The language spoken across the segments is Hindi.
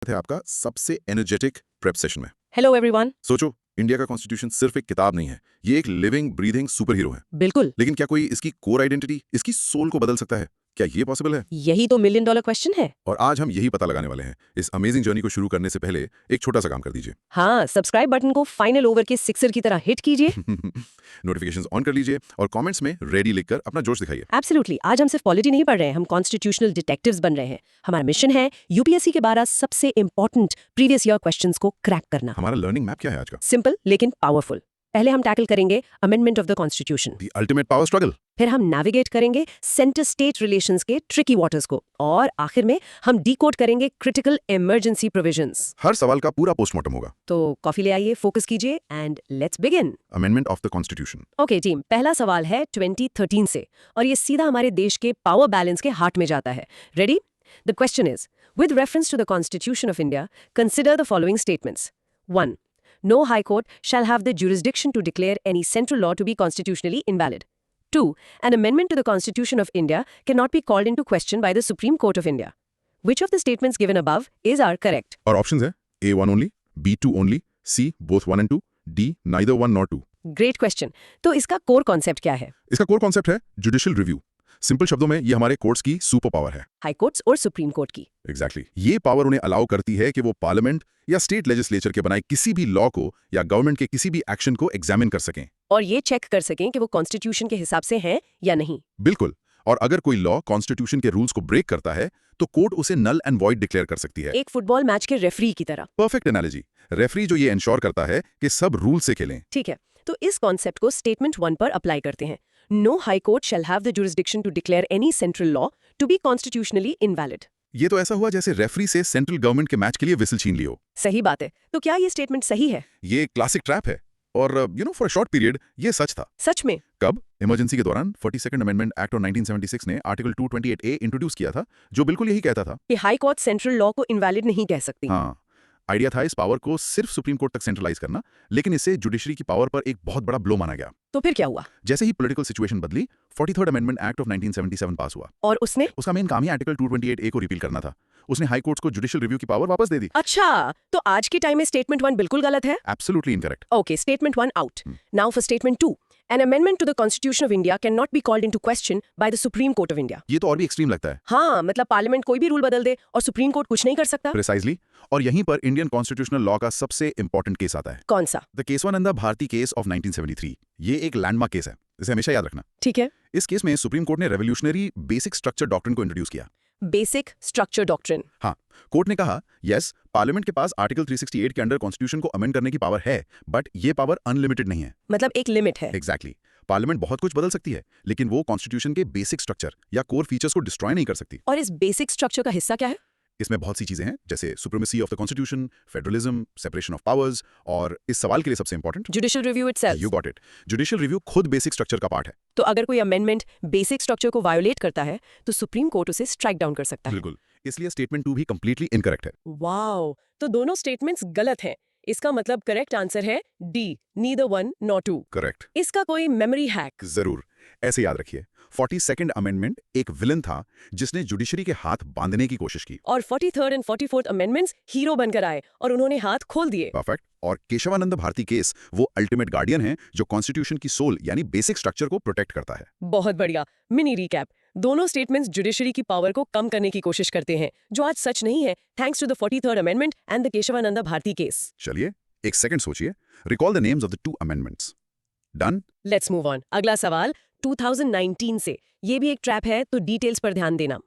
है आपका सबसे एनर्जेटिक प्रेप सेशन में। Hello everyone. सोचो, इंडिया का कॉन्स्टिट्यूशन सिर्फ एक किताब नहीं है, ये एक लिविंग ब्रीथिंग सुपर हीरो है। बिल्कुल। लेकिन क्या कोई इसकी कोर आइडेंटिटी, इसकी सोल को बदल सकता है? क्या ये पॉसिबल है? यही तो मिलियन डॉलर क्वेश्चन है। और आज हम यही पता लगाने वाले हैं। इस अमेजिंग जर्नी को शुरू करने से पहले एक छोटा सा काम कर दीजिए। हाँ, सब्सक्राइब बटन को फाइनल ओवर के सिक्सर की तरह हिट कीजिए। नोटिफिकेशंस ऑन कर लीजिए और कमेंट्स में रेडी लिखकर अपना जोश दिखाइए। एब्सोल्युटली। आज हम सिर्फ पॉलिटी नहीं पढ़ रहे हैं, हम कॉन्स्टिट्यूशनल डिटेक्टिव्स बन रहे हैं। हमारा मिशन है यूपीएससी के 12 सबसे इंपॉर्टेंट प्रीवियस ईयर क्वेश्चंस को क्रैक करना। हमारा लर्निंग मैप क्या है आज का? सिंपल लेकिन पावरफुल। पहले हम टैकल करेंगे amendment of the constitution. The ultimate power struggle. फिर हम नेविगेट करेंगे सेंटर स्टेट रिलेशंस के ट्रिकी वाटर्स को, और आखिर में हम डिकोड करेंगे क्रिटिकल इमरजेंसी प्रोविजंस। हर सवाल का पूरा पोस्टमार्टम होगा। तो कॉफी ले आइए, फोकस कीजिए and let's begin. Amendment of the constitution. Okay team, पहला सवाल है 2013 से, और ये सीधा हमारे देश के पावर बैलेंस के हार्ट में जाता है। Ready? The question is, with reference to the Constitution of India, consider the following statements. 1. No high court shall have the jurisdiction to declare any central law to be constitutionally invalid. 2. An amendment to the Constitution of India cannot be called into question by the Supreme Court of India. Which of the statements given above is are correct? और ऑप्शंस है A1 only, B2 only, C both 1 and 2, D neither 1 nor 2। Great question. तो इसका कोर कॉन्सेप्ट क्या है? इसका कोर कॉन्सेप्ट है जुडिशियल रिव्यू। सिंपल शब्दों में ये हमारे कोर्ट्स की सुपर पावर है। हाई कोर्ट्स और सुप्रीम कोर्ट की। एग्जैक्टली ये पावर उन्हें अलाउ करती है कि वो पार्लियामेंट या स्टेट लेजिस्लेचर के बनाए किसी भी लॉ को या गवर्नमेंट के किसी भी एक्शन को एग्जामिन कर सकें और ये चेक कर सकें कि वो कॉन्स्टिट्यूशन के हिसाब से है या नहीं। बिल्कुल। और अगर कोई लॉ कॉन्स्टिट्यूशन के रूल्स को ब्रेक करता है तो कोर्ट उसे नल एंड वॉइड डिक्लेयर कर सकती है। एक फुटबॉल मैच के रेफरी की तरह। Perfect analogy. रेफरी जो ये इंश्योर करता है कि सब रूल से खेलें। ठीक है, तो इस कॉन्सेप्ट को स्टेटमेंट 1 पर अप्लाई करते हैं। No high court shall have the jurisdiction to declare any central law to be constitutionally invalid. ये तो ऐसा हुआ जैसे रेफरी से सेंट्रल गवर्नमेंट के मैच के लिए विसल छीन लियो। सही बात है। तो क्या ये स्टेटमेंट सही है? ये क्लासिक ट्रैप है और फॉर अ शॉर्ट पीरियड ये सच था। सच में? कब? इमरजेंसी के दौरान 42nd अमेंडमेंट एक्ट ऑफ 1976 ने आर्टिकल 228A इंट्रोड्यूस किया था, जो बिल्कुल यही कहता था कि हाई कोर्ट सेंट्रल लॉ को इनवैलिड नहीं कह सकती। हाँ, आइडिया था इस पावर को सिर्फ सुप्रीम कोर्ट तक सेंट्रलाइज करना, लेकिन इससे जुडिशरी की पावर पर एक बहुत बड़ा ब्लो माना गया। तो फिर क्या हुआ? जैसे ही पॉलिटिकल सिचुएशन बदली, 43rd अमेंडमेंट एक्ट ऑफ 1977 पास हुआ। और उसका मेन काम ही आर्टिकल 228A को रिपील करना था। उसने हाई कोर्ट्स को जुडिशियल रिव्यू की पावर वापस दे दी। अच्छा, तो आज के टाइम में स्टेटमेंट 1 बिल्कुल गलत है? Absolutely incorrect. Okay, statement 1 out. Now for statement 2। An amendment to the Constitution of India cannot be called into question by the Supreme Court of India. ये तो और भी एक्सट्रीम लगता है। हाँ, मतलब पार्लियामेंट कोई भी रूल बदल दे और सुप्रीम कोर्ट कुछ नहीं कर सकता। प्रिसाइजली। और यहीं पर इंडियन कॉन्स्टिट्यूशनल लॉ का सबसे इंपॉर्टेंट केस आता है। कौन सा? The Kesavananda Bharati case of 1973। ये एक लैंडमार्क केस है, इसे हमेशा याद रखना। ठीक है। इस केस में सुप्रीम कोर्ट ने रेवोल्यूशनरी बेसिक स्ट्रक्चर डॉक्ट्रिन को इंट्रोड्यूस किया। Basic structure doctrine. हाँ, कोर्ट ने कहा यस, पार्लियामेंट के पास आर्टिकल 368 के अंडर कॉन्स्टिट्यूशन को अमेंड करने की पावर है, बट ये पावर अनलिमिटेड नहीं है। मतलब एक लिमिट है। एग्जैक्टली। पार्लियामेंट बहुत कुछ बदल सकती है, लेकिन वो कॉन्स्टिट्यूशन के बेसिक स्ट्रक्चर या कोर फीचर्स को डिस्ट्रॉय नहीं कर सकती। और इस बेसिक स्ट्रक्चर का हिस्सा क्या है? इसमें बहुत सी चीजें हैं, जैसे supremacy of the constitution, federalism, separation of powers, और इस सवाल के लिए सबसे important judicial review itself. You got it. Judicial review खुद बेसिक स्ट्रक्चर का पार्ट है। तो अगर कोई अमेंडमेंट बेसिक स्ट्रक्चर को वायोलेट करता है तो सुप्रीम कोर्ट उसे स्ट्राइक डाउन कर सकता है। बिल्कुल। इसलिए स्टेटमेंट 2 भी कंप्लीटली इनकरेक्ट है। वाओ, तो दोनों स्टेटमेंट्स गलत हैं। इसका मतलब करेक्ट आंसर है डी, नीदर 1 nor 2। करेक्ट। इसका कोई मेमोरी हैक? जरूर। ऐसे याद रखिए, 42nd अमेंडमेंट एक विलन था जिसने जुडिशरी के हाथ बांधने की कोशिश की, और 43rd and 44th amendments hero बनकर आए और उन्होंने हाथ खोल दिए। परफेक्ट। और केशवानंद भारती केस वो अल्टीमेट गार्डियन है जो कॉन्स्टिट्यूशन की सोल यानी बेसिक स्ट्रक्चर को प्रोटेक्ट करता है। बहुत बढ़िया। Mini recap. दोनों स्टेटमेंट्स जुडिशरी की पावर को कम करने की कोशिश करते हैं, जो आज सच नहीं है, thanks to the 43rd amendment and the Kesavananda Bharati case. चलिए एक सेकंड सोचिए, recall the names of the 2 amendments. Done. Let's move on. अगला सवाल 2019 से। ये भी एक ट्रैप है, तो डिटेल्स पर ध्यान देना।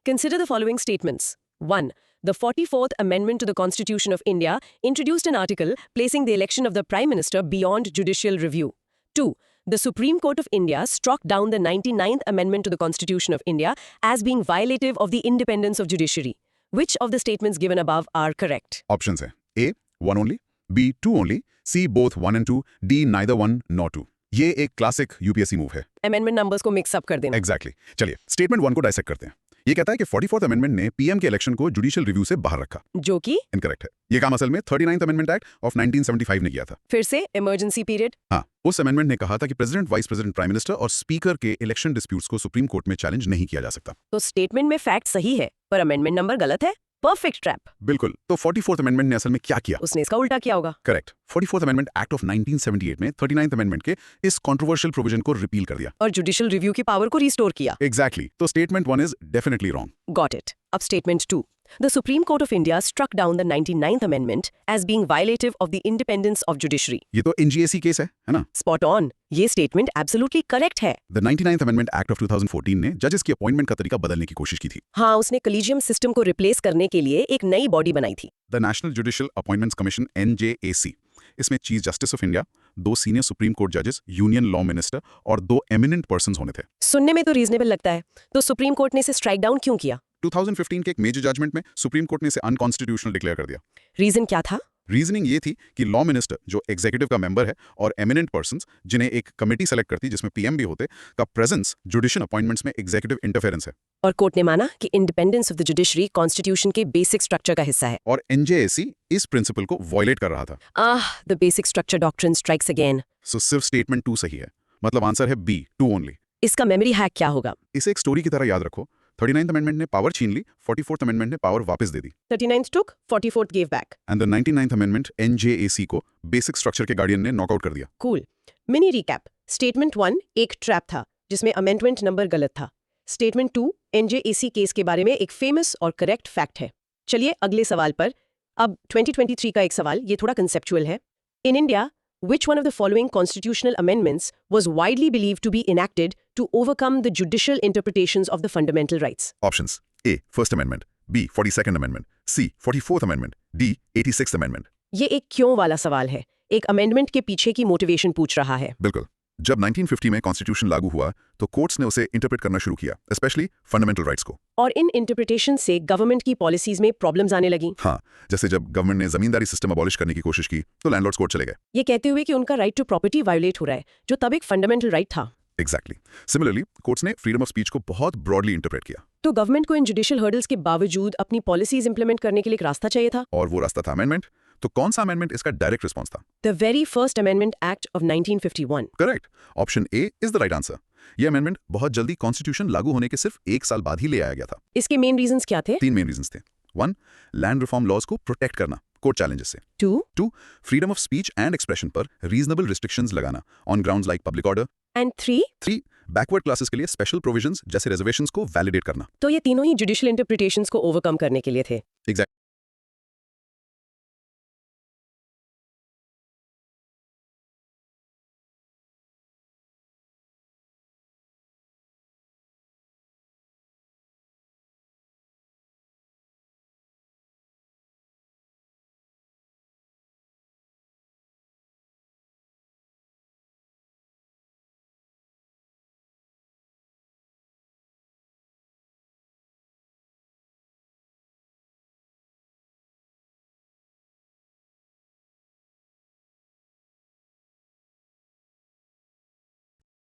Consider the following statements. 1. The 44th Amendment to the Constitution of India introduced an article placing the election of the Prime Minister beyond judicial review. 2. The Supreme Court of India struck down the 99th Amendment to the Constitution of India as being violative of the independence of judiciary. Which of the statements given above are correct? Options हैं A 1 only, B 2 only, C both 1 and 2, D neither 1 nor 2। ये एक क्लासिक यूपीएससी मूव है। अमेंडमेंट नंबर्स को मिक्स अप कर देना। एग्जैक्टली। चलिए स्टेटमेंट 1 को डाइसेक्ट करते हैं। ये कहता है कि 44th अमेंडमेंट ने पीएम के इलेक्शन को जुडिशियल रिव्यू से बाहर रखा, जो कि इनकरेक्ट है। ये काम असल में 39th अमेंडमेंट एक्ट ऑफ 1975 ने किया था। फिर से इमरजेंसी पीरियड। हाँ, उस अमेंडमेंट ने कहा था कि president, vice president, prime minister और स्पीकर के इलेक्शन डिस्प्यूट्स को सुप्रीम कोर्ट में चैलेंज नहीं किया जा सकता। तो स्टेटमेंट में फैक्ट सही है, पर अमेंडमेंट नंबर गलत है। Perfect trap. बिल्कुल। तो 44th अमेंडमेंट ने असल में क्या किया? उसने इसका उल्टा किया होगा। Correct. 44th amendment act of 1978 में 39th अमेंडमेंट के इस कंट्रोवर्शियल प्रोविजन को रिपील कर दिया। और जुडिशियल रिव्यू की पावर को रिस्टोर किया। एग्जैक्टली। तो statement 1 is definitely wrong. Got it. अब statement 2. The Supreme Court of India struck down the 99th Amendment as being violative of the independence of judiciary. ये तो NGAC केस है ना? Spot on. ये statement absolutely correct है। The 99th Amendment Act of 2014 ने जजेस की अपॉइंटमेंट का तरीका बदलने की कोशिश की थी। हाँ, उसने कॉलेजियम सिस्टम को रिप्लेस करने के लिए एक नई बॉडी बनाई थी। The national judicial appointments commission NJAC। इसमें chief justice of India, 2 senior supreme court जजेस, यूनियन लॉ मिनिस्टर और 2 एमिनेंट पर्सन्स होने थे। सुनने में तो रीजनेबल लगता है। तो सुप्रीम कोर्ट ने इसे स्ट्राइक डाउन क्यों किया? 2015 के एक मेजर जजमेंट में सुप्रीम कोर्ट ने इसे अनकॉन्स्टिट्यूशनल डिक्लेयर कर दिया। रीजन क्या था? रीजनिंग ये थी कि लॉ मिनिस्टर, जो एग्जीक्यूटिव का मेंबर है, और एमिनेंट पर्सन्स, जिन्हें एक कमेटी सेलेक्ट करती जिसमें PM भी होते, का प्रेजेंस जुडिशियल अपॉइंटमेंट्स में एग्जीक्यूटिव इंटरफेरेंस है। और कोर्ट ने माना कि independence of the judiciary constitution के बेसिक स्ट्रक्चर का हिस्सा है। और NJAC इस प्रिंसिपल को वॉयलेट कर रहा था। The basic structure doctrine strikes again. So सिर्फ स्टेटमेंट 2 सही है। मतलब आंसर है B, 2 ओनली। इसका मेमोरी हैक क्या होगा? इसे एक स्टोरी की तरह याद रखो। 39th अमेंडमेंट ने पावर छीन ली, 44th अमेंडमेंट ने पावर वापस दे दी। 39th took, 44th gave back. And the 99th amendment NJAC को बेसिक स्ट्रक्चर के गार्डियन ने नॉकआउट कर दिया। Cool. Mini recap. स्टेटमेंट 1 एक ट्रैप था जिसमें अमेंडमेंट नंबर गलत था। स्टेटमेंट 2 NJAC केस के बारे में एक फेमस और करेक्ट फैक्ट है। चलिए अगले सवाल पर। अब 2023 का एक सवाल, ये थोड़ा कंसेप्चुअल है। In India, which one of the following constitutional amendments was widely believed to be enacted to overcome the judicial interpretations of the fundamental rights? Options: A, First Amendment; B, 42nd Amendment; C, 44th Amendment; D, 86th Amendment. ये एक क्यों वाला सवाल है। एक अमेंडमेंट के पीछे की मोटिवेशन पूछ रहा है। बिल्कुल। जब 1950 में कॉन्स्टिट्यूशन लागू हुआ तो कोर्ट्स ने उसे इंटरप्रेट करना शुरू किया, स्पेशली फंडामेंटल राइट्स को। और इन इंटरप्रिटेशन से गवर्नमेंट की पॉलिसीज में प्रॉब्लम्स आने लगी। हाँ, जैसे जब गवर्नमेंट ने जमींदारी सिस्टम अबॉलिश करने की कोशिश की तो लैंडलॉर्ड्स कोर्ट चले गए। ये कहते हुए कि उनका राइट टू प्रॉपर्टी वायोलेट हो रहा है, जो तब एक फंडामेंटल राइट था। एग्जैक्टली। सिमिलरली कोर्ट्स ने फ्रीडम ऑफ स्पीच को बहुत ब्रॉडली इंटरप्रेट किया। तो गवर्नमेंट को इन जुडिशियल हर्डल्स के बावजूद अपनी पॉलिसीज इंप्लीमेंट करने के लिए एक रास्ता चाहिए था। और वो रास्ता था अमेंडमेंट। तो कौन सा अमेंडमेंट इसका डायरेक्ट रिस्पॉन्स था? The very first amendment act of 1951। Correct. Option A is the right answer. ये अमेंडमेंट बहुत जल्दी कॉन्स्टिट्यूशन लागू होने के सिर्फ 1 साल बाद ही ले आया गया था। इसके मेन रीजंस क्या थे? 3 मेन रीजंस थे। 1, लैंड रिफॉर्म लॉज को प्रोटेक्ट करना कोर्ट चैलेंजेस से। 2, freedom of speech and expression पर रीजनेबल रिस्ट्रिक्शंस लगाना on grounds like public order. And 3, backward classes के लिए स्पेशल प्रोविजंस जैसे रिजर्वेशंस को वैलिडेट करना। तो ये तीनों ही जुडिशियल इंटरप्रिटेशंस को ओवरकम करने के लिए थे। एग्जैक्ट।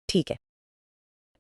ठीक है,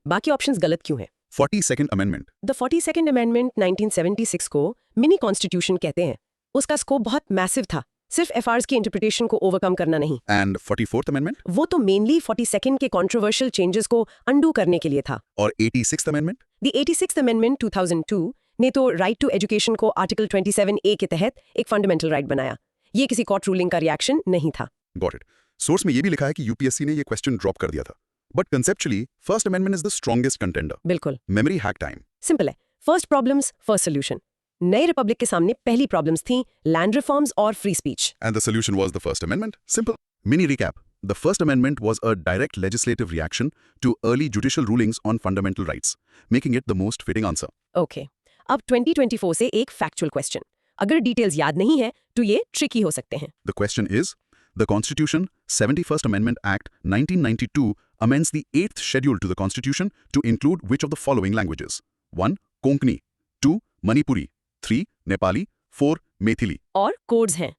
बाकी ऑप्शंस गलत क्यों हैं? 42nd amendment. The 42nd amendment 1976 को मिनी कॉन्स्टिट्यूशन कहते हैं। उसका स्कोप बहुत मैसिव था, सिर्फ एफआरएस की इंटरप्रिटेशन को ओवरकम करना नहीं। And 44th amendment? वो तो मेनली 42nd के कंट्रोवर्शियल चेंजेस को अंडू करने के लिए था। और 86th amendment? The 86th amendment 2002 ने तो राइट टू एजुकेशन को आर्टिकल 27A के तहत एक फंडामेंटल राइट बनाया। ये किसी कोर्ट रूलिंग का रिएक्शन नहीं था। Got it. सोर्स में ये भी लिखा है कि यूपीएससी ने ये क्वेश्चन ड्रॉप कर दिया था। But conceptually first amendment is the strongest contender. बिल्कुल। Memory hack time. सिंपल है, फर्स्ट प्रॉब्लम्स फर्स्ट सोल्यूशन। नए रिपब्लिक के सामने पहली प्रॉब्लम्स थी लैंड रिफॉर्म्स और free speech. And the solution was the First Amendment. Simple. Mini recap. The First Amendment was a direct legislative reaction to early judicial rulings on fundamental rights, making it the most fitting answer. Okay, अब 2024 से एक फैक्चुअल क्वेश्चन। अगर डिटेल्स याद नहीं है तो ये ट्रिकी हो सकते हैं। The question is, the Constitution 71st Amendment Act 1992 amends the 8th schedule to the Constitution to include which of the following languages? 1. Konkani. 2. Manipuri. 3. Nepali. 4. Maithili. और कोड्स हैं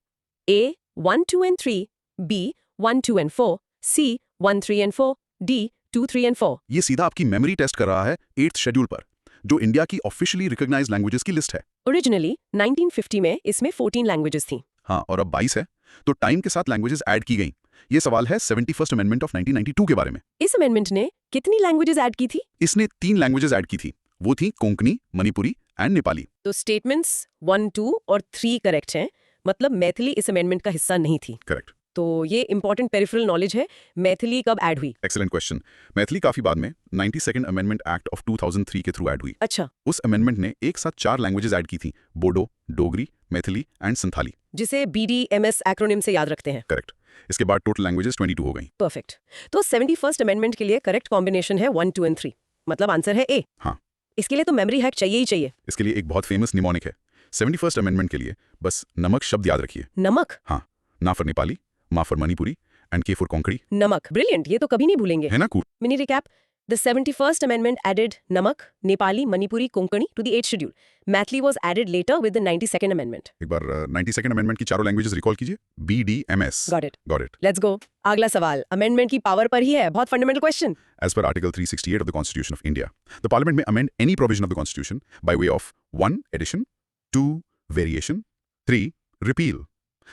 A 1, 2 and 3, B 1, 2 and 4, C 1, 3 and 4, D 2, 3 and 4। ये सीधा आपकी मेमोरी टेस्ट कर रहा है 8th शेड्यूल पर, जो इंडिया की ऑफिशियली रिकॉग्नाइज्ड लैंग्वेजेस की लिस्ट है। ओरिजिनली 1950 में इसमें 14 लैंग्वेजेस थी। हाँ, और अब 22 है, तो टाइम के साथ लैंग्वेजेस ऐड की गई। ये सवाल है 71st अमेंडमेंट ऑफ 1992 के बारे में। इस अमेंडमेंट ने कितनी लैंग्वेजेस ऐड की थी? इसने 3 लैंग्वेजेस ऐड की थी। वो थी कोंकणी, मणिपुरी and Nepali. तो स्टेटमेंट्स 1, 2 और 3 करेक्ट हैं, मतलब मैथिली इस अमेंडमेंट का हिस्सा नहीं थी। Correct. तो ये इंपॉर्टेंट पेरिफेरल नॉलेज है। मैथिली कब ऐड हुई? Excellent question. मैथिली काफी बाद में 92nd Amendment Act of 2003 के थ्रू ऐड हुई। अच्छा, उस अमेंडमेंट ने एक साथ 4 लैंग्वेजेस ऐड की थी, बोडो, डोगरी, मैथिली एंड संथाली। जिसे BDMS एक्रोनिम से याद रखते हैं। करेक्ट। इसके बाद टोटल लैंग्वेजेस 22 हो गई। परफेक्ट। तो 71st अमेंडमेंट के लिए करेक्ट कॉम्बिनेशन है 1, 2 एंड 3, मतलब आंसर है ए। हाँ, इसके लिए तो मेमोरी हैक चाहिए ही चाहिए। इसके लिए एक बहुत फेमस निमोनिक है। 71st अमेंडमेंट के लिए बस नमक शब्द याद रखिए। नमक? हाँ, ना फॉर नेपाली, मा फॉर मणिपुरी एंड के फॉर कोंकणी। नमक, ब्रिलियंट, ये तो कभी नहीं भूलेंगे। है ना cool? Mini recap, the 71st amendment added Namak, Nepali, Manipuri, Konkani to the 8th schedule. Mathli was added later with the 92nd amendment. एक बार 92nd अमेंडमेंट की चारों लैंग्वेजेस रिकॉल कीजिए। BDMS। Got it. Got it. Let's go. अगला सवाल अमेंडमेंट की पावर पर ही है, बहुत fundamental question. As per Article 368 of the Constitution of India, the Parliament may amend any provision of the Constitution by way of 1. Addition, 2. Variation, 3. Repeal.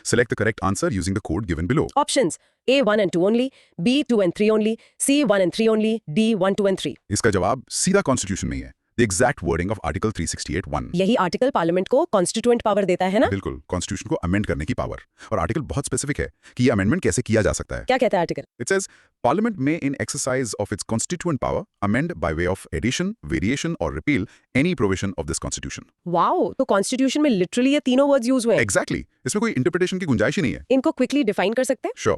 Select the correct answer using the code given below. Options: A 1 and 2 only, B 2 and 3 only, C 1 and 3 only, D 1, 2 and 3. इसका जवाब सीधा कॉन्स्टिट्यूशन में ही है। The exact wording of Article 368(1). यही आर्टिकल पार्लियामेंट को कॉन्स्टिट्यूएंट पावर देता है ना? बिल्कुल, कॉन्स्टिट्यूशन को अमेंड करने की पावर। और आर्टिकल बहुत स्पेसिफिक है कि ये अमेंडमेंट कैसे किया जा सकता है। क्या कहता है article? It says, Parliament may, in exercise of its constituent power, amend by way of addition, variation or repeal any provision of this constitution. Wow, तो कॉन्स्टिट्यूशन में लिटरली ये तीनों वर्ड्स यूज हुए हैं। Exactly. इसमें कोई इंटरप्रिटेशन की गुंजाइश ही नहीं है। इनको क्विकली डिफाइन कर सकते हैं? Sure.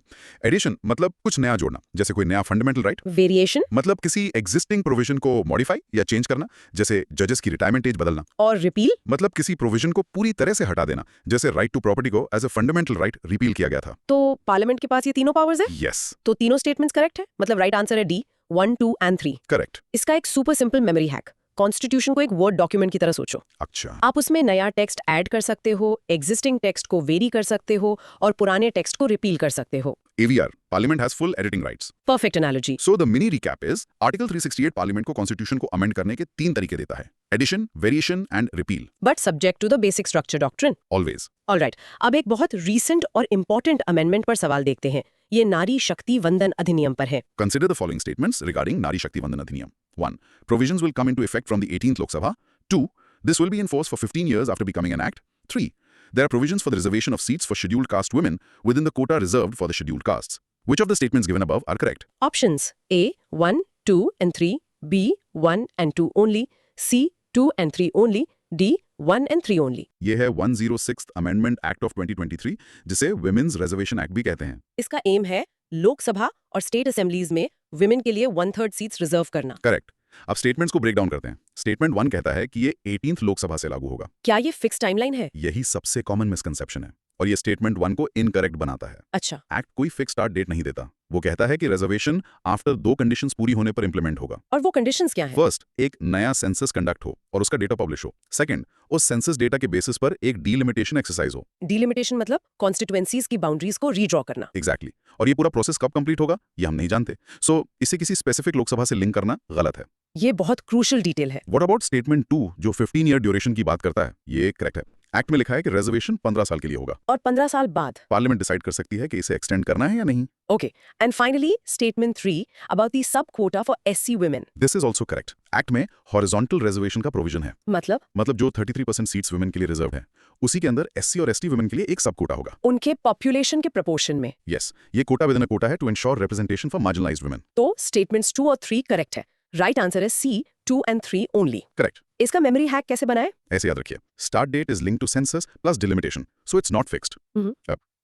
Addition मतलब कुछ नया जोड़ना, जैसे कोई नया फंडामेंटल राइट। वेरिएशन मतलब किसी एग्जिस्टिंग प्रोविजन को मॉडिफाई या चेंज करना, जैसे जजेस की रिटायरमेंट एज बदलना। और रिपील मतलब किसी प्रोविजन को पूरी तरह से हटा देना, जैसे राइट टू प्रॉपर्टी को as a fundamental right repeal किया गया था। तो पार्लियामेंट के पास ये तीनों पावर्स है? Yes. तो तीनों स्टेटमेंट्स करेक्ट है, मतलब राइट आंसर है डी 1, 2 एंड 3। Correct. इसका एक super simple memory hack, constitution को एक वर्ड डॉक्यूमेंट की तरह सोचो। अच्छा। आप उसमें नया टेक्स्ट ऐड कर सकते हो, एग्जिस्टिंग टेक्स्ट को वेरी कर सकते हो और पुराने टेक्स्ट को रिपील कर सकते हो। AVR, Parliament has full editing rights. Perfect analogy. So the mini recap is, Article 368 Parliament को कॉन्स्टिट्यूशन को अमेंड करने के 3 तरीके देता है: addition, variation and repeal. But subject to the basic structure doctrine. Always. Alright, अब एक बहुत रीसेंट और इंपॉर्टेंट अमेंडमेंट पर सवाल देखते हैं। ये नारी शक्ति वंदन अधिनियम पर है। Consider the following statements regarding Nari Shakti Vandan Adhiniyam. 1. Provisions will come into effect from the 18th Lok Sabha. 2. This will be in force for 15 years after becoming an act. 3. There are provisions for the reservation of seats for scheduled caste women within the quota reserved for the scheduled castes. Which of the statements given above are correct? Options: A 1, 2 and 3, B 1 and 2 only, C 2 and 3 only, D 1 and 3 only. ये है 106th Amendment Act of 2023, जिसे Women's Reservation Act भी कहते हैं। इसका एम है लोकसभा और स्टेट असेंबलीज में विमेन के लिए 1/3 सीट्स रिजर्व करना। करेक्ट। अब स्टेटमेंट्स को ब्रेक डाउन करते हैं। स्टेटमेंट 1 कहता है कि ये 18th लोकसभा से लागू होगा। क्या ये फिक्स टाइमलाइन है? यही सबसे कॉमन मिसकंसेप्शन है और ये स्टेटमेंट 1 को इनकरेक्ट बनाता है। अच्छा, एक्ट कोई फिक्स स्टार्ट डेट नहीं देता। वो कहता है कि रिजर्वेशन आफ्टर 2 कंडीशंस पूरी होने पर इंप्लीमेंट होगा। और वो कंडीशंस क्या हैं? फर्स्ट, एक नया सेंसस कंडक्ट हो और उसका डेटा पब्लिश हो। सेकंड, उस सेंसस डेटा के बेसिस पर एक डीलिमिटेशन एक्सरसाइज हो। डिलिमिटेशन मतलब कॉन्स्टिट्यूएंसीज की बाउंड्रीज को रीड्रॉ करना। एग्जैक्टली। और ये पूरा प्रोसेस कब कंप्लीट होगा ये हम नहीं जानते। सो इसे किसी स्पेसिफिक लोकसभा से लिंक करना गलत है। ये बहुत क्रूशियल डिटेल है। व्हाट अबाउट स्टेटमेंट 2 जो 15 ईयर ड्यूरेशन की बात करता है? ये करेक्ट है। एक्ट में लिखा है कि रिजर्वेशन 15 साल के लिए होगा और 15 साल बाद पार्लियामेंट डिसाइड कर सकती है कि इसे एक्सटेंड करना है या नहीं। Okay, and finally statement 3 about the sub quota for SC women. This is also correct. Act में हॉरिजॉन्टल रिजर्वेशन का प्रोविजन है। मतलब जो 33% सीट्स वुमेन के लिए रिजर्व है, उसी के अंदर एससी और एसटी वुमेन के लिए एक सब कोटा होगा, उनके पॉपुलेशन के प्रोपोर्शन में। यस, ये quota within a quota है to ensure representation for marginalised women. तो स्टेटमेंट्स 2 और 3 करेक्ट है। राइट आंसर है सी 2 and 3 ओनली। करेक्ट। इसका मेमोरी हैक कैसे बनाए? ऐसे याद रखिए, start date is linked to census plus delimitation, so it's not fixed.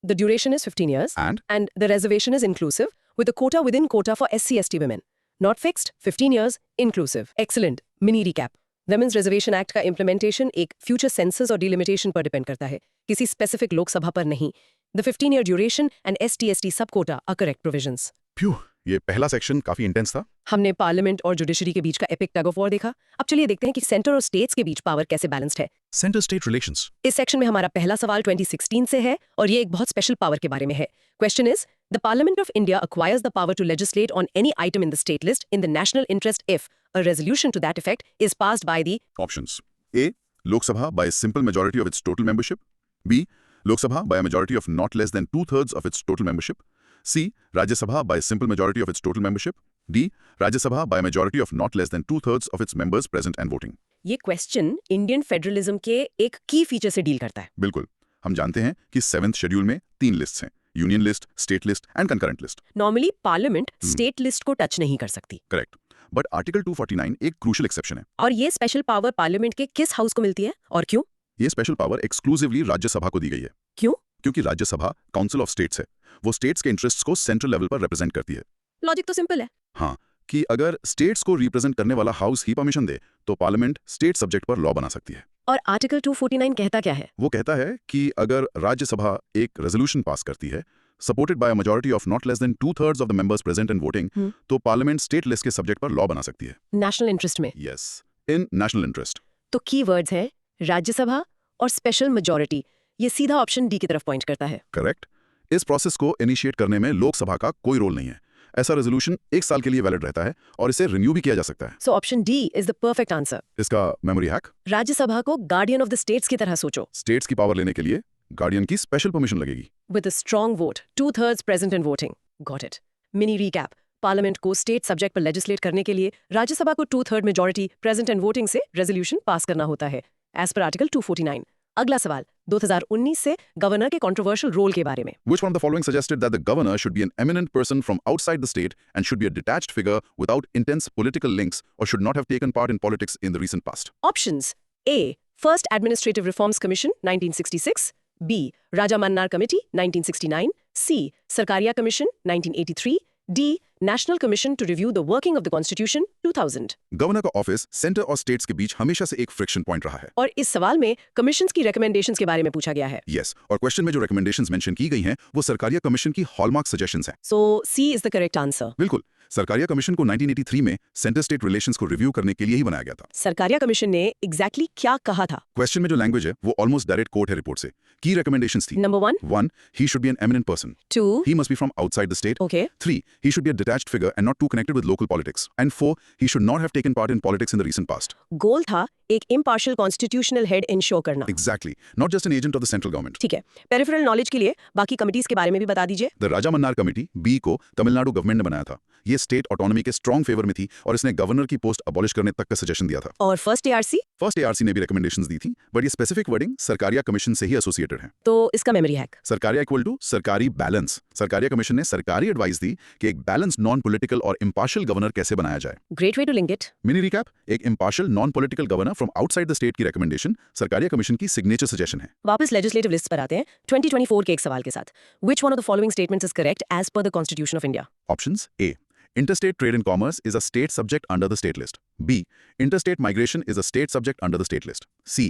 The duration is 15 years and the reservation is inclusive with a quota within quota for SC/ST women. Not fixed, 15 years, inclusive. Excellent. Mini recap. Women's Reservation Act का implementation एक future census और delimitation पर depend करता है, किसी specific लोकसभा पर नहीं. The 15-year duration and ST/ST sub-quota are correct provisions. Phew, ये पहला सेक्शन काफी इंटेंस था। हमने पार्लियामेंट और जुडिशरी के बीच का एपिक टग ऑफ वॉर देखा। अब चलिए देखते हैं कि सेंटर और स्टेट्स के बीच पावर कैसे बैलेंस्ड है। Centre state relations. इस सेक्शन में हमारा पहला सवाल 2016 से है और ये एक बहुत स्पेशल पावर के बारे में है। Question is, the parliament of India acquires the power to legislate on any item in the state list in the national interest if a resolution to that effect is passed by the Options: A. Lok Sabha by a simple majority of its total membership. B. Lok Sabha by a majority of not less than 2/3 of its total membership. C. Rajya Sabha by a simple majority of its total membership. D. Rajya Sabha by a majority of not less than 2/3 of its members present and voting. ये क्वेश्चन इंडियन फेडरलिज्म के एक की फीचर से डील करता है। बिल्कुल। हम जानते हैं कि 7th शेड्यूल में 3 लिस्ट्स हैं, union list, state list and concurrent list. Normally parliament state list को टच नहीं कर सकती। करेक्ट। बट आर्टिकल 249 एक क्रूशियल एक्सेप्शन है। और ये स्पेशल पावर पार्लियामेंट के किस हाउस को मिलती है और क्यों? ये स्पेशल पावर एक्सक्लूसिवली राज्यसभा को दी गई है। क्यों? क्योंकि राज्यसभा काउंसिल ऑफ स्टेट्स है, वो स्टेट्स के इंटरेस्ट्स को सेंट्रल लेवल पर रिप्रेजेंट करती है। लॉजिक तो सिंपल है। हाँ, कि अगर स्टेट्स को रिप्रेजेंट करने वाला हाउस ही परमिशन दे तो पार्लियामेंट स्टेट सब्जेक्ट पर लॉ बना सकती है। और आर्टिकल 249 कहता क्या है? वो कहता है कि अगर राज्यसभा एक रेजोल्यूशन पास करती है supported by a majority of not less than 2/3 of the members present and voting, तो पार्लियामेंट स्टेट लिस्ट के सब्जेक्ट पर लॉ बना सकती है। नेशनल इंटरेस्ट में। यस, इन नेशनल इंटरेस्ट। तो की वर्ड्स है राज्यसभा और स्पेशल मेजॉरिटी। ये सीधा ऑप्शन डी की तरफ पॉइंट करता है। करेक्ट। इस प्रोसेस को इनिशिएट करने में लोकसभा का कोई रोल नहीं है। ऐसा रेजोल्यूशन 1 साल के लिए वैलिड रहता है और इसे रिन्यू भी किया जा सकता है। So option D is the perfect answer. इसका मेमोरी हैक, राज्यसभा को गार्डियन ऑफ द स्टेट्स की तरह सोचो। स्टेट्स की पावर लेने के लिए गार्डियन की स्पेशल परमिशन लगेगी। With a strong vote, 2/3 present and voting. Got it. Mini recap. Parliament को स्टेट सब्जेक्ट पर लेजिस्लेट करने के लिए राज्यसभा को 2/3 मेजॉरिटी प्रेजेंट एंड वोटिंग से रेजोल्यूशन पास करना होता है एज पर आर्टिकल 249। अगला सवाल 2019 से गवर्नर के कंट्रोवर्शियल रोल के बारे में। Which one of the following suggested that the governor should be an eminent person from outside the state and should be a detached figure without intense political links or should not have taken part in politics in the recent past? Options: A. First Administrative Reforms Commission 1966, B. Raja Mannar Committee 1969, C. Sarkaria Commission 1983, D. National Commission to Review the Working of the Constitution 2000। Governor का ऑफिस सेंटर और स्टेट्स के बीच हमेशा से एक फ्रिक्शन पॉइंट रहा है। और इस सवाल में कमीशंस की रिकमेंडेशंस के बारे में पूछा गया है। यस, और क्वेश्चन में जो रिकमेंडेशंस मेंशन की गई हैं वो सरकारिया कमीशन की हॉलमार्क सजेशंस हैं। सो सी इज द करेक्ट आंसर। बिल्कुल। सरकारिया कमीशन को 1983 में सेंटर स्टेट रिलेशंस को रिव्यू करने के लिए ही बनाया गया था। सरकारिया कमीशन ने एग्जैक्टली क्या कहा था? क्वेश्चन में जो लैंग्वेज है वो ऑलमोस्ट डायरेक्ट कोट है रिपोर्ट से। की रिकमेंडेशंस थी: number 1 he should be an eminent person, 2 he must be from outside the state, okay 3 he should be a detached figure and not too connected with local politics, and 4 he should not have taken part in politics in the recent past. गोल था एक इम्पार्शियल कॉन्स्टिट्यूशनल हेड इंश्योर करना। Exactly, not just an agent of the central government. ठीक है, पेरिफेरल नॉलेज के लिए बाकी कमिटीज के बारे में भी बता दीजिए। द राजा मन्नार कमेटी बी को तमिलनाडु गवर्नमेंट ने बनाया था। ये स्टेट ऑटोनॉमी के स्ट्रॉन्ग फेवर में थी और इसने गवर्नर की पोस्ट अबॉलिश करने तक का सजेशन दिया था। और फर्स्ट एआरसी? फर्स्ट एआरसी ने भी रिकमेंडेशंस दी थी, बट ये स्पेसिफिक वर्डिंग सरकारिया कमीशन से ही एसोसिएटेड है। तो इसका memory hack? Sarkaria equal to सरकारी बैलेंस। सरकारिया कमीशन ने सरकारी एडवाइस दी कि एक बैलेंस नॉन पॉलिटिकल और इम्पार्शियल गवर्नर कैसे बनाया जाए। Great way to link it. Mini recap, एक impartial non political governor from outside the state की रिकमेंडेशन सरकारिया कमीशन की सिग्नेचर सजेशन है। वापस लेजिस्लेटिव लिस्ट पर आते हैं 2024 के एक सवाल के साथ। Which one of the following statements is correct as per the Constitution of India? Options: A. Interstate trade and commerce is a state subject under the state list. B. Interstate migration is a state subject under the state list. C.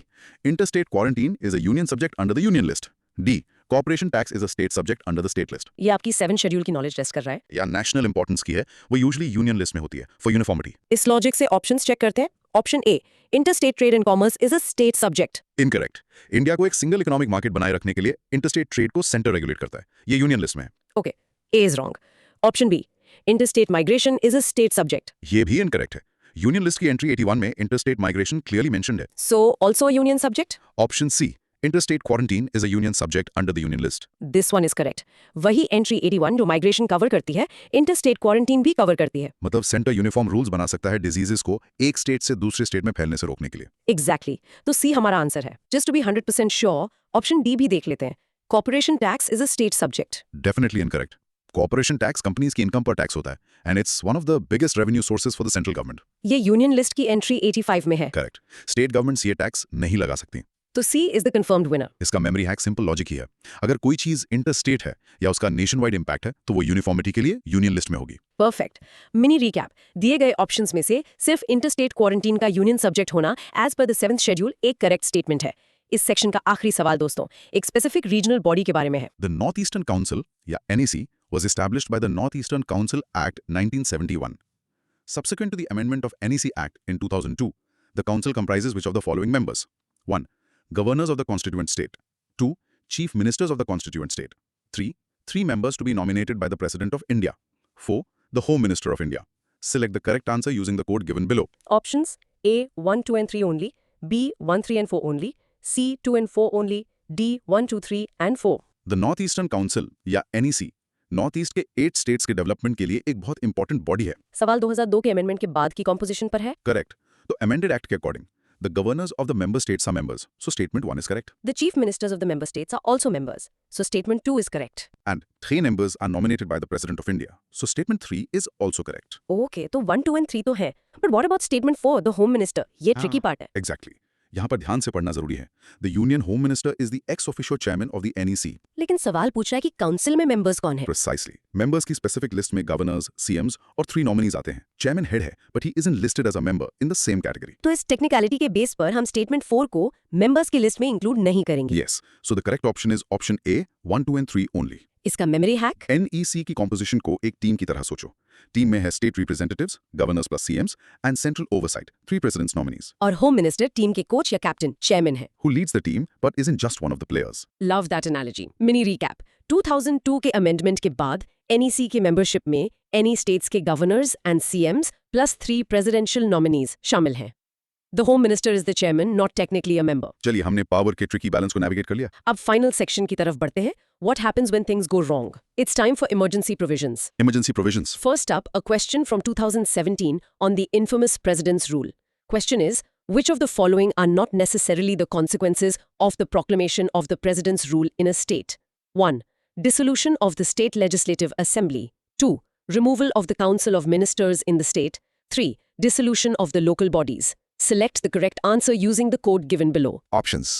Interstate quarantine is a union subject under the union list. D. Corporation tax is a state subject under the state list. ये आपकी 7 शेड्यूल की नॉलेज टेस्ट कर रहा है। या नेशनल इंपॉर्टेंस की है, वो यूजुअली यूनियन लिस्ट में होती है फॉर यूनिफॉर्मिटी। इस लॉजिक से ऑप्शंस चेक करते हैं। Option A, interstate trade and commerce is a state subject. Incorrect. India को एक सिंगल इकोनॉमिक मार्केट बनाए रखने के लिए इंटरस्टेट ट्रेड को सेंटर रेगुलेट करता है, ये यूनियन लिस्ट में है। Okay, A is wrong. Option B, interstate migration is a state subject. ये भी इनकरेक्ट है। यूनियन लिस्ट की एंट्री 81 में इंटरस्टेट माइग्रेशन क्लियरली मेंशन्ड है। So also union subject. Option C, interstate quarantine is a union subject under the union list. This one is correct. वही एंट्री 81 जो माइग्रेशन कवर करती है, इंटरस्टेट क्वारंटीन भी कवर करती है। मतलब सेंटर यूनिफॉर्म रूल्स बना सकता है डिजीजेस को एक स्टेट से दूसरे स्टेट में फैलने से रोकने के लिए। एग्जैक्टली तो सी हमारा आंसर है। Just to be 100% sure option D भी देख लेते हैं। Corporation tax is a state subject. Definitely incorrect. Corporation tax companies की इनकम पर टैक्स होता है and it's one of the biggest revenue sources for the central government. ये यूनियन लिस्ट की एंट्री 85 में है। करेक्ट। स्टेट गवर्नमेंट्स ये टैक्स नहीं लगा सकती। तो C is the confirmed winner. इसका मेमोरी हैक सिंपल लॉजिक ही है। अगर कोई चीज इंटरस्टेट है या उसका नेशन वाइड इंपैक्ट है तो वो यूनिफॉर्मिटी के लिए यूनियन लिस्ट में होगी। परफेक्ट। मिनी रिकैप, दिए गए ऑप्शंस में से सिर्फ इंटरस्टेट क्वारंटीन का यूनियन सब्जेक्ट होना as per the 7th schedule एक करेक्ट स्टेटमेंट है। इस सेक्शन का आखिरी सवाल दोस्तों एक स्पेसिफिक रीजनल बॉडी के बारे में है। द नॉर्थ ईस्टर्न काउंसिल या NEC was established by the Northeastern Council Act 1971. Subsequent to the amendment of NEC Act in 2002, the council comprises which of the following members? 1. Governors of the constituent state. 2. Chief ministers of the constituent state. 3. 3 members to be nominated by the President of India. 4. The Home Minister of India. Select the correct answer using the code given below. Options: A 1, 2 and 3 only, B 1, 3 and 4 only, C 2 and 4 only, D 1, 2, 3 and 4। The Northeastern Council या NEC नॉर्थ ईस्ट के 8 स्टेट्स के डेवलपमेंट के लिए एक बहुत इंपॉर्टेंट बॉडी है। सवाल 2002 के अमेंडमेंट के बाद की कॉम्पोजिशन पर है। करेक्ट। तो अमेंडेड एक्ट के according The governors of the member states are members, so statement 1 is correct. The chief ministers of the member states are also members, so statement 2 is correct. And 3 members are nominated by the President of India, so statement 3 is also correct. Okay, तो 1, 2 and 3 तो है. But what about statement 4, the home minister? ये tricky part है. Exactly. यहाँ पर ध्यान से पढ़ना जरूरी है. The Union Home Minister is the ex officio chairman of the NEC. लेकिन सवाल पूछ रहा है कि काउंसिल में मेंबर्स कौन है? Precisely. Members की specific list में governors, CMs और 3 nominees आते हैं. Chairman head है, but he isn't listed as a member in the same category. तो इस टेक्निकलिटी के बेस पर हम स्टेटमेंट 4 को मेंबर्स की लिस्ट में इंक्लूड नहीं करेंगे. Yes. So the correct option is option A, 1, 2 and 3 only. इसका मेमोरी हैक? NEC की composition को एक टीम की तरह सोचो. टीम में है state representatives, governors plus CMs and central oversight, 3 president's nominees. और होम मिनिस्टर टीम के कोच या कैप्टन, चेयरमैन है. Who leads the team but isn't just one of the players. Love that analogy. Mini recap. 2002 के अमेंडमेंट के बाद NEC की मेंबरशिप में any states के governors and CMs plus 3 presidential nominees शामिल हैं. The Home Minister is the chairman, not technically a member. चलिए हमने पावर के ट्रिकी बैलेंस को नेविगेट कर लिया. अब फाइनल सेक्शन की तरफ बढ़ते हैं. What happens when things go wrong? It's time for emergency provisions. Emergency provisions. First up, a question from 2017 on the infamous President's Rule. Question is, which of the following are not necessarily the consequences of the proclamation of the President's Rule in a state? 1. Dissolution of the State Legislative Assembly. 2. Removal of the Council of Ministers in the state. 3. Dissolution of the local bodies. Select the correct answer using the code given below. Options.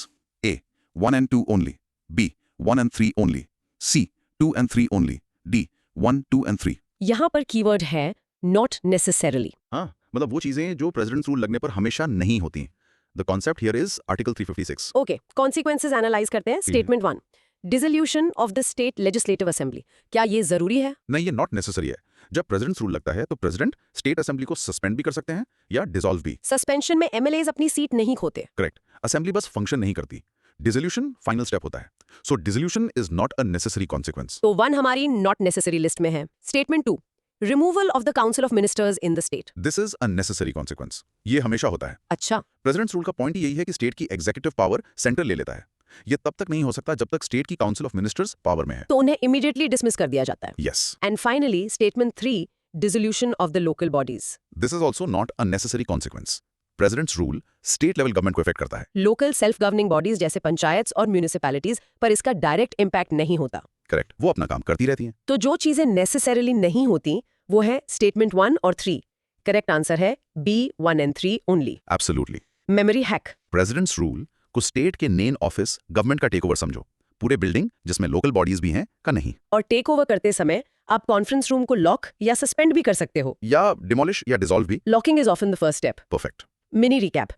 A. 1 and 2 only. B. 1 and 3 only. C. 2 and 3 only. D. 1, 2 and 3. यहाँ पर कीवर्ड है not necessarily. हाँ, मतलब वो चीजें जो प्रेसिडेंट्स रूल लगने पर हमेशा नहीं होती हैं. The concept here is Article 356. Okay, consequences analyze करते हैं. Statement 1. Dissolution of the State Legislative Assembly. क्या ये जरूरी है? नहीं, ये नॉट नेसेसरी है. जब प्रेसिडेंट्स रूल लगता है तो प्रेसिडेंट स्टेट असेंबली को सस्पेंड भी कर सकते हैं या डिसॉल्व भी. सस्पेंशन में MLAs अपनी सीट नहीं खोते. करेक्ट. असेंबली बस फंक्शन नहीं करती. डिसोल्यूशन फाइनल स्टेप होता है. So dissolution is not a necessary consequence. तो 1 हमारी नॉट नेसेसरी लिस्ट में है. Statement 2. Removal of the council of ministers in the state. This is a necessary consequence. ये हमेशा होता है. अच्छा. प्रेसिडेंट्स रूल का पॉइंट यही है कि स्टेट की एग्जीक्यूटिव पावर सेंटर ले लेता है. ये तब तक नहीं हो सकता जब तक स्टेट की काउंसिल ऑफ मिनिस्टर्स पावर में है. तो उन्हें इमीडिएटली डिसमिस कर दिया जाता है. Yes. And finally statement 3. Dissolution of the local bodies. This is also not a necessary consequence. President's rule state level government को affect करता है. Local self-governing bodies जैसे पंचायत और म्यूनिसिपैलिटीज पर इसका डायरेक्ट इम्पैक्ट नहीं होता. करेक्ट. वो अपना काम करती रहती हैं. तो जो चीजें नेसेसरीली नहीं होती वो है स्टेटमेंट 1 और 3. करेक्ट आंसर है B, 1 and 3 only. Absolutely. Memory hack. Presidents rule को स्टेट के मेन ऑफिस गवर्नमेंट का टेक ओवर समझो. पूरे बिल्डिंग जिसमें लोकल बॉडीज भी हैं का नहीं. और टेक ओवर करते समय आप कॉन्फ्रेंस रूम को लॉक या सस्पेंड भी कर सकते हो. या डिमोलिश या डिसॉल्व भी. Locking is often the first step. Perfect. Mini recap.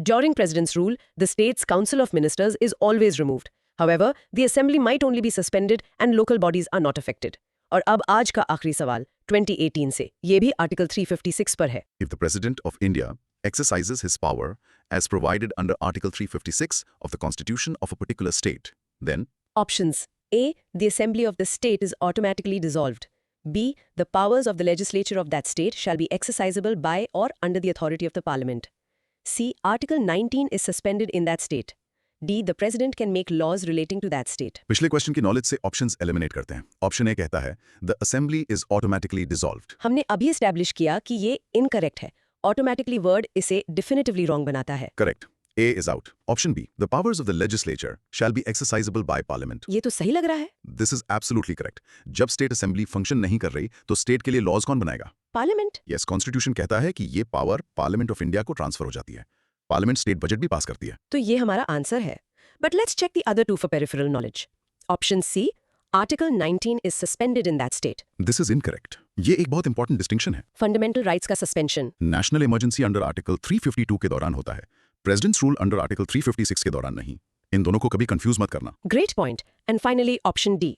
During President's rule, the state's Council of Ministers is always removed. However, the Assembly might only be suspended and local bodies are not affected. और अब आज का आखिरी सवाल 2018 से. ये भी आर्टिकल 356 पर है. If the President of India exercises his power as provided under Article 356 of the Constitution of a particular state, then Options. A. The Assembly of the state is automatically dissolved. B. The powers of the legislature of that state shall be exercisable by or under the authority of the Parliament. C. Article 19 is suspended in that state. D. The President can make laws relating to that state. पिछले क्वेश्चन की नॉलेज से ऑप्शंस एलिमिनेट करते हैं. ऑप्शन ए कहता है the assembly is automatically dissolved. हमने अभी एस्टैब्लिश किया कि ये इनकरेक्ट है. ऑटोमेटिकली वर्ड इसे डिफिनिटिवली रॉन्ग बनाता है. Correct. A is out. Option B. The powers of the legislature shall be exercisable by parliament. ये तो सही लग रहा है. This is absolutely correct. जब स्टेट असेंबली फंक्शन नहीं कर रही तो स्टेट के लिए लॉज कौन बनाएगा? पार्लियामेंट. यस, कॉन्स्टिट्यूशन कहता है कि ये पावर पार्लियामेंट ऑफ इंडिया को ट्रांसफर हो जाती है. पार्लियामेंट स्टेट बजट भी पास करती है. तो ये हमारा आंसर है. But let's check the other two for peripheral knowledge. Option C. Article 19 is suspended in that state. This is incorrect. ये एक बहुत इंपॉर्टेंट डिस्टिंक्शन है. फंडामेंटल राइट्स का suspension national emergency under article 352 के दौरान होता है. प्रेसिडेंट्स रूल अंडर आर्टिकल 356 के दौरान नहीं. इन दोनों को कभी कंफ्यूज मत करना. Great point. And finally, option D.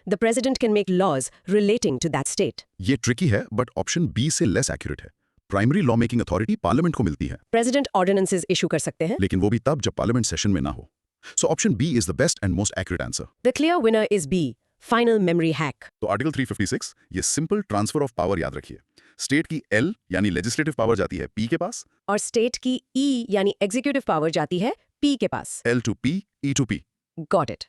The president can make laws relating to that state. ये ट्रिकी है बट ऑप्शन बी से लेस एक्यूरेट है. Primary law making authority parliament को मिलती है. President ordinances issue कर सकते हैं. लेकिन वो भी तब जब पार्लियामेंट सेशन में ना हो. So option B is the best and most accurate answer. The clear winner is B. Final memory hack. तो आर्टिकल 356 ये सिंपल ट्रांसफर ऑफ पावर याद रखिए. स्टेट की L यानी लेजिस्लेटिव पावर जाती है P के पास और स्टेट की E यानी एग्जीक्यूटिव पावर जाती है P के पास. L to P, E to P. Got it.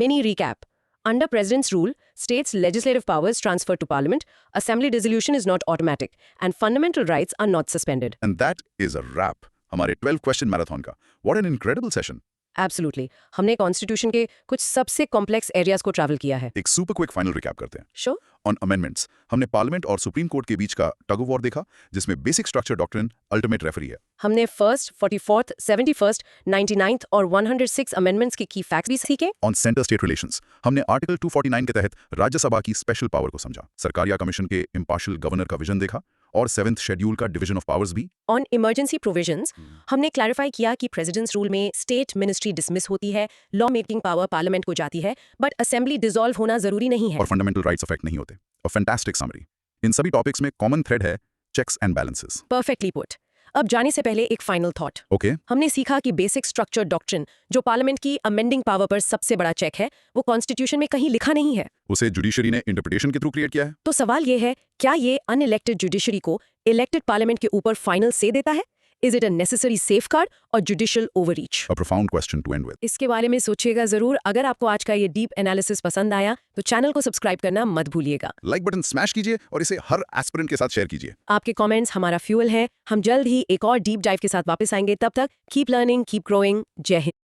Mini recap. Under President's rule, states' legislative powers transfer to Parliament, Assembly dissolution is not automatic, and fundamental rights are not suspended. And that is a wrap. हमारे 12 क्वेश्चन मैराथन का। What an incredible session. Absolutely. हमने कॉन्स्टिट्यूशन के कुछ सबसे कॉम्प्लेक्स एरियाज को ट्रैवल किया है। एक सुपर क्विक फाइनल रिकैप करते हैं। शो ऑन अमेंडमेंट्स, हमने पार्लियामेंट और सुप्रीम कोर्ट के बीच का टग ऑफ वॉर देखा, जिसमें basic structure doctrine ultimate referee है। हमने फर्स्ट, 44th, 71st, 99th और 106 अमेंडमेंट्स के की फैक्ट्स भी सीखे। ऑन सेंटर स्टेट रिलेशंस, हमने आर्टिकल 249 के तहत राज्यसभा की स्पेशल पावर को समझा, सरकारिया कमीशन के इम्पार्शियल गवर्नर का विजन देखा और 7th शेड्यूल का डिवीजन ऑफ पावर्स भी। ऑन इमरजेंसी प्रोविजंस, हमने क्लैरिफाई किया कि प्रेसिडेंट्स रूल में स्टेट मिनिस्ट्री डिसमिस होती है, लॉ मेकिंग पावर पार्लियामेंट को जाती है, बट असेंबली डिसॉल्व होना जरूरी नहीं है। और फंडामेंटल राइट्स अफेक्ट नहीं होते। A fantastic summary. इन सभी टॉपिक्स में कॉमन थ्रेड है checks and balances. Perfectly put. अब जाने से पहले एक फाइनल थॉट। ओके, हमने सीखा कि बेसिक स्ट्रक्चर डॉक्ट्रिन, जो पार्लियामेंट की अमेंडिंग पावर पर सबसे बड़ा चेक है, वो कॉन्स्टिट्यूशन में कहीं लिखा नहीं है। उसे जुडिशरी ने इंटरप्रिटेशन के थ्रू क्रिएट किया है। तो सवाल ये है, क्या ये अनइलेक्टेड जुडिशरी को इलेक्टेड पार्लियामेंट के ऊपर फाइनल से देता है? Is it a necessary safeguard और judicial overreach? A profound question to end with. इसके बारे में सोचिएगा जरूर। अगर आपको आज का ये डीप एनालिसिस पसंद आया तो चैनल को सब्सक्राइब करना मत भूलिएगा। लाइक बटन स्मैश कीजिए और इसे हर एस्पिरेंट के साथ शेयर कीजिए। आपके कमेंट्स हमारा फ्यूल है। हम जल्द ही एक और डीप डाइव के साथ वापस आएंगे। तब तक कीप लर्निंग, कीप ग्रोइंग। जय हिंद।